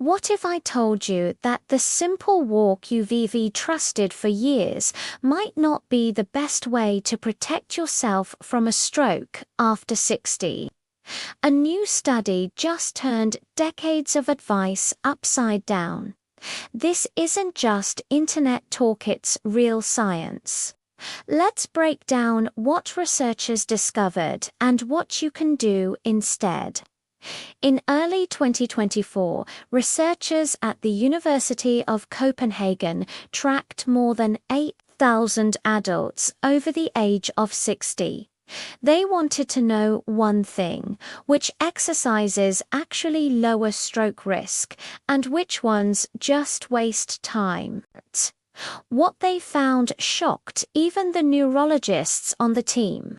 What if I told you that the simple walk you've trusted for years might not be the best way to protect yourself from a stroke after 60? A new study just turned decades of advice upside down. This isn't just internet talk, it's real science. Let's break down what researchers discovered and what you can do instead. In early 2024, researchers at the University of Copenhagen tracked more than 8,000 adults over the age of 60. They wanted to know one thing: which exercises actually lower stroke risk and which ones just waste time. What they found shocked even the neurologists on the team.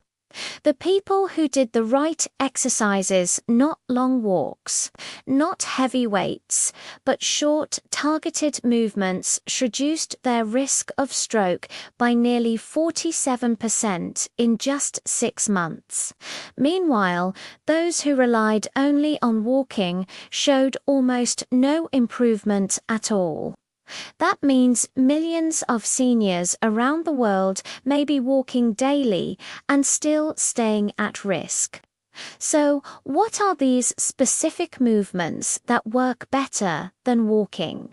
The people who did the right exercises, not long walks, not heavy weights, but short, targeted movements, reduced their risk of stroke by nearly 47% in just 6 months. Meanwhile, those who relied only on walking showed almost no improvement at all. That means millions of seniors around the world may be walking daily and still staying at risk. So, what are these specific movements that work better than walking?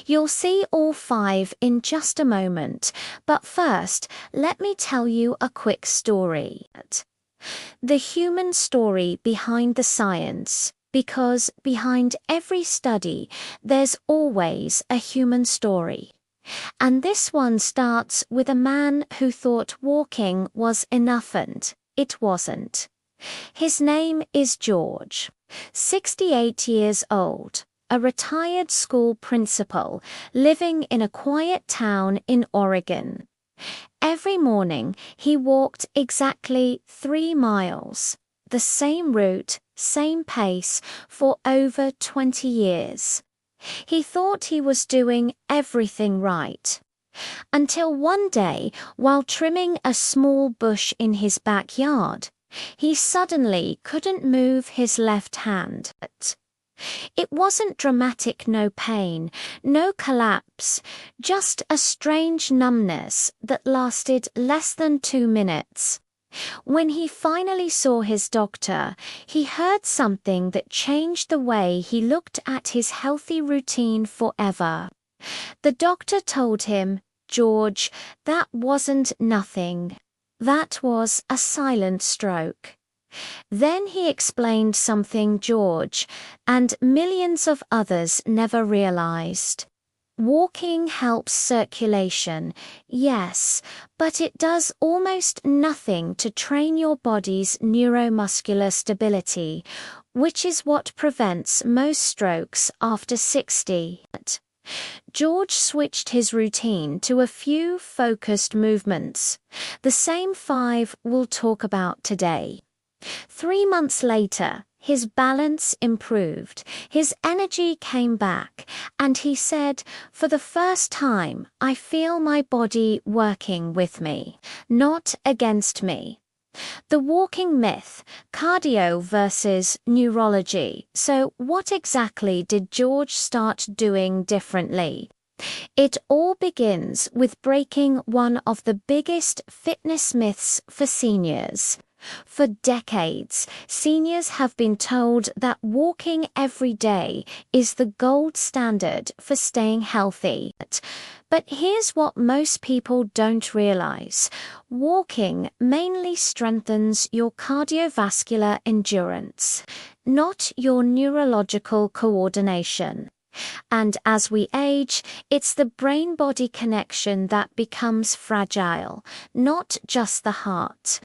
You'll see all 5 in just a moment, but first, let me tell you a quick story. The human story behind the science. Because behind every study, there's always a human story. And this one starts with a man who thought walking was enough, and it wasn't. His name is George, 68 years old, a retired school principal living in a quiet town in Oregon. Every morning, he walked exactly 3 miles. The same route, same pace, for over 20 years. He thought he was doing everything right. Until one day, while trimming a small bush in his backyard, he suddenly couldn't move his left hand. It wasn't dramatic, no pain, no collapse, just a strange numbness that lasted less than 2 minutes. When he finally saw his doctor, he heard something that changed the way he looked at his healthy routine forever. The doctor told him, "George, that wasn't nothing. That was a silent stroke." Then he explained something George and millions of others never realized. Walking helps circulation, yes, but it does almost nothing to train your body's neuromuscular stability, which is what prevents most strokes after 60. George switched his routine to a few focused movements, the same 5 we'll talk about today. 3 months later, his balance improved, his energy came back, and he said, "For the first time, I feel my body working with me, not against me." The walking myth, cardio versus neurology. So what exactly did George start doing differently? It all begins with breaking one of the biggest fitness myths for seniors. For decades, seniors have been told that walking every day is the gold standard for staying healthy. But here's what most people don't realize: walking mainly strengthens your cardiovascular endurance, not your neurological coordination. And as we age, it's the brain-body connection that becomes fragile, not just the heart.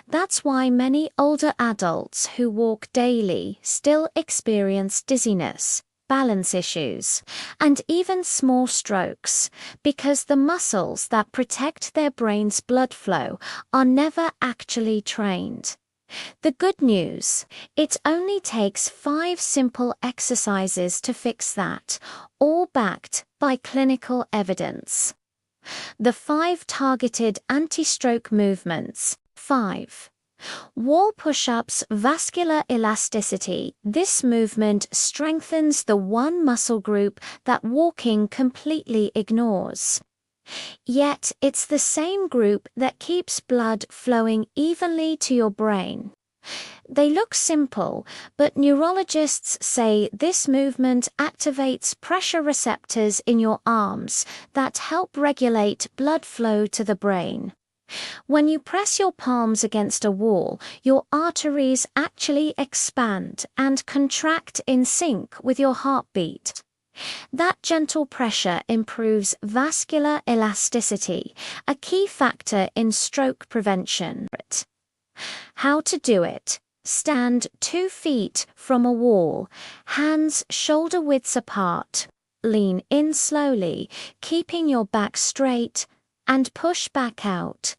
That's why many older adults who walk daily still experience dizziness, balance issues, and even small strokes, because the muscles that protect their brain's blood flow are never actually trained. The good news: it only takes 5 simple exercises to fix that, all backed by clinical evidence. The 5 targeted anti-stroke movements. 5. Wall push-ups, vascular elasticity. This movement strengthens the one muscle group that walking completely ignores. Yet it's the same group that keeps blood flowing evenly to your brain. They look simple, but neurologists say this movement activates pressure receptors in your arms that help regulate blood flow to the brain. When you press your palms against a wall, your arteries actually expand and contract in sync with your heartbeat. That gentle pressure improves vascular elasticity, a key factor in stroke prevention. How to do it? Stand 2 feet from a wall, hands shoulder widths apart. Lean in slowly, keeping your back straight, and push back out.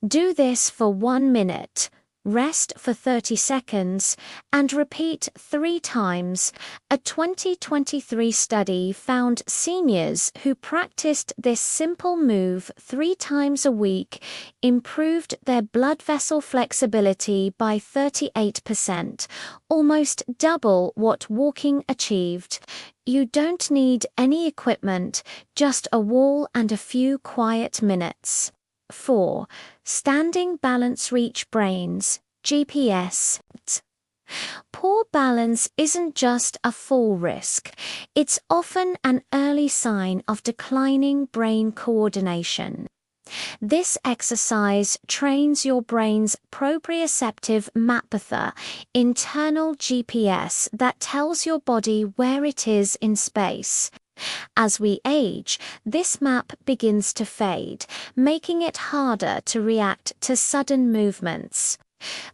Do this for 1 minute. Rest for 30 seconds, and repeat 3 times. A 2023 study found seniors who practiced this simple move 3 times a week improved their blood vessel flexibility by 38%, almost double what walking achieved. You don't need any equipment, just a wall and a few quiet minutes. 4. Standing balance reach brains, GPS. Poor balance isn't just a fall risk, it's often an early sign of declining brain coordination. This exercise trains your brain's proprioceptive mappether, internal GPS that tells your body where it is in space. As we age, this map begins to fade, making it harder to react to sudden movements.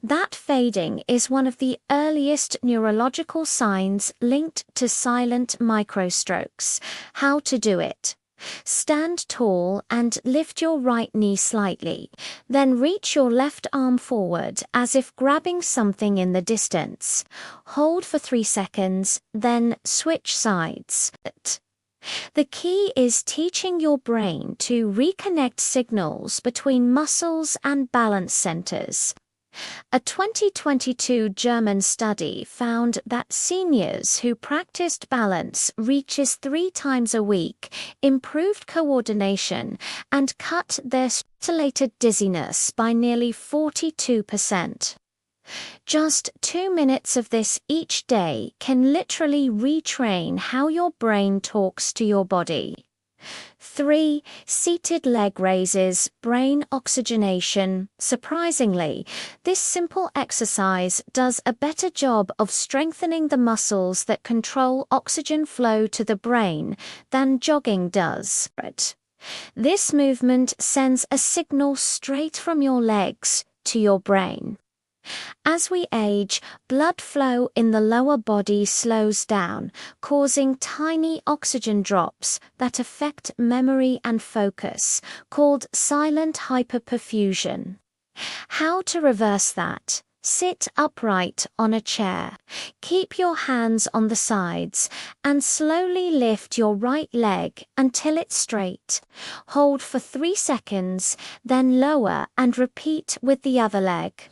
That fading is one of the earliest neurological signs linked to silent microstrokes. How to do it? Stand tall and lift your right knee slightly, then reach your left arm forward as if grabbing something in the distance. Hold for 3 seconds, then switch sides. The key is teaching your brain to reconnect signals between muscles and balance centers. A 2022 German study found that seniors who practiced balance reaches 3 times a week improved coordination and cut their isolated dizziness by nearly 42%. Just 2 minutes of this each day can literally retrain how your brain talks to your body. 3. Seated leg raises, brain oxygenation. Surprisingly, this simple exercise does a better job of strengthening the muscles that control oxygen flow to the brain than jogging does. This movement sends a signal straight from your legs to your brain. As we age, blood flow in the lower body slows down, causing tiny oxygen drops that affect memory and focus, called silent hyperperfusion. How to reverse that? Sit upright on a chair. Keep your hands on the sides and slowly lift your right leg until it's straight. Hold for 3 seconds, then lower and repeat with the other leg.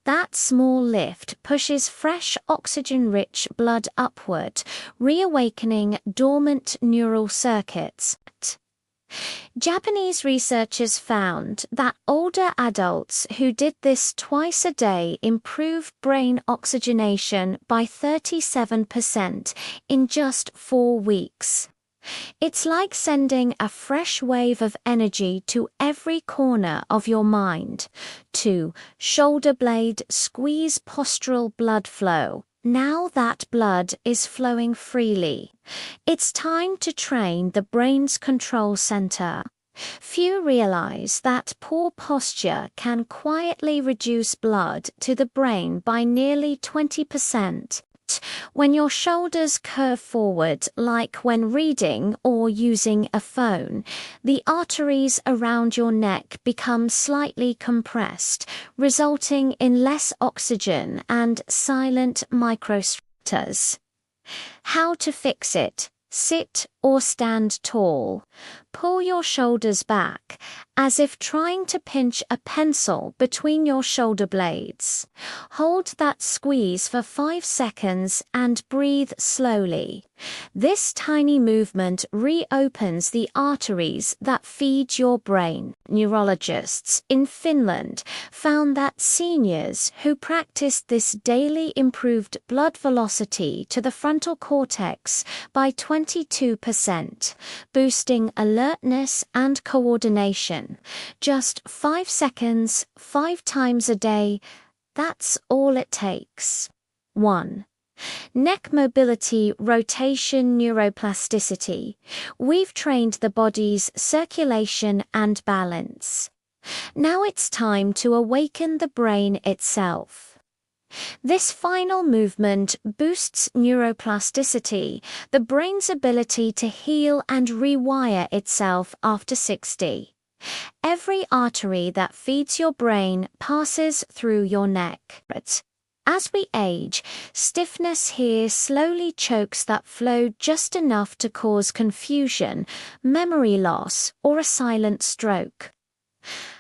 That small lift pushes fresh oxygen-rich blood upward, reawakening dormant neural circuits. Japanese researchers found that older adults who did this twice a day improved brain oxygenation by 37% in just 4 weeks. It's like sending a fresh wave of energy to every corner of your mind. 2. Shoulder blade squeeze postural blood flow. Now that blood is flowing freely. It's time to train the brain's control center. Few realize that poor posture can quietly reduce blood to the brain by nearly 20%. When your shoulders curve forward, like when reading or using a phone, the arteries around your neck become slightly compressed, resulting in less oxygen and silent microstrata. How to fix it? Sit or stand tall. pull your shoulders back, as if trying to pinch a pencil between your shoulder blades. Hold that squeeze for 5 seconds and breathe slowly. This tiny movement reopens the arteries that feed your brain. Neurologists in Finland found that seniors who practiced this daily improved blood velocity to the frontal cortex by 22%, boosting alertness and coordination. Just 5 seconds, 5 times a day, that's all it takes. 1. Neck mobility, rotation, neuroplasticity. We've trained the body's circulation and balance. Now it's time to awaken the brain itself. This final movement boosts neuroplasticity, the brain's ability to heal and rewire itself after 60. Every artery that feeds your brain passes through your neck. As we age, stiffness here slowly chokes that flow just enough to cause confusion, memory loss, or a silent stroke.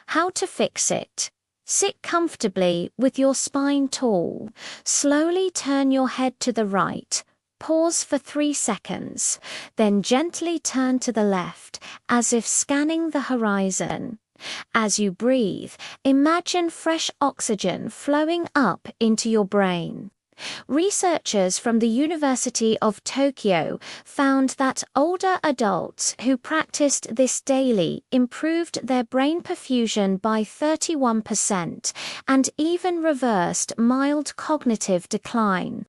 How to fix it? Sit comfortably with your spine tall. Slowly turn your head to the right. Pause for 3 seconds, then gently turn to the left, as if scanning the horizon. As you breathe, imagine fresh oxygen flowing up into your brain. Researchers from the University of Tokyo found that older adults who practiced this daily improved their brain perfusion by 31% and even reversed mild cognitive decline.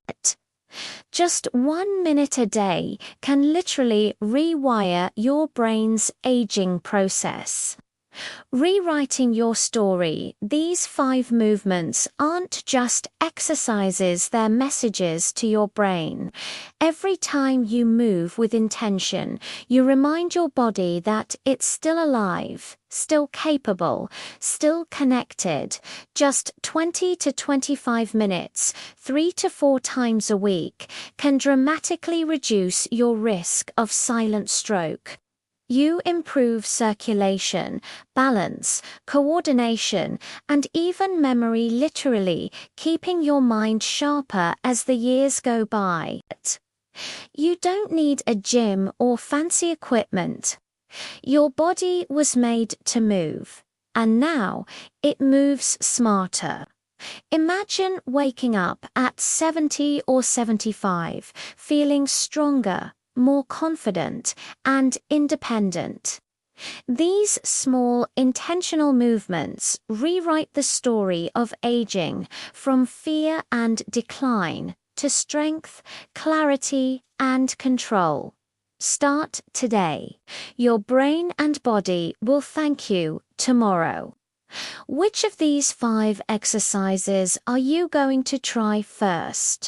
Just 1 minute a day can literally rewire your brain's aging process. Rewriting your story, these 5 movements aren't just exercises, they're messages to your brain. Every time you move with intention, you remind your body that it's still alive, still capable, still connected. Just 20 to 25 minutes, 3 to 4 times a week, can dramatically reduce your risk of silent stroke. You improve circulation, balance, coordination, and even memory, literally keeping your mind sharper as the years go by. You don't need a gym or fancy equipment. Your body was made to move, and now it moves smarter. Imagine waking up at 70 or 75, feeling stronger, more confident, and independent. These small, intentional movements rewrite the story of aging from fear and decline to strength, clarity, and control. Start today. Your brain and body will thank you tomorrow. Which of these 5 exercises are you going to try first?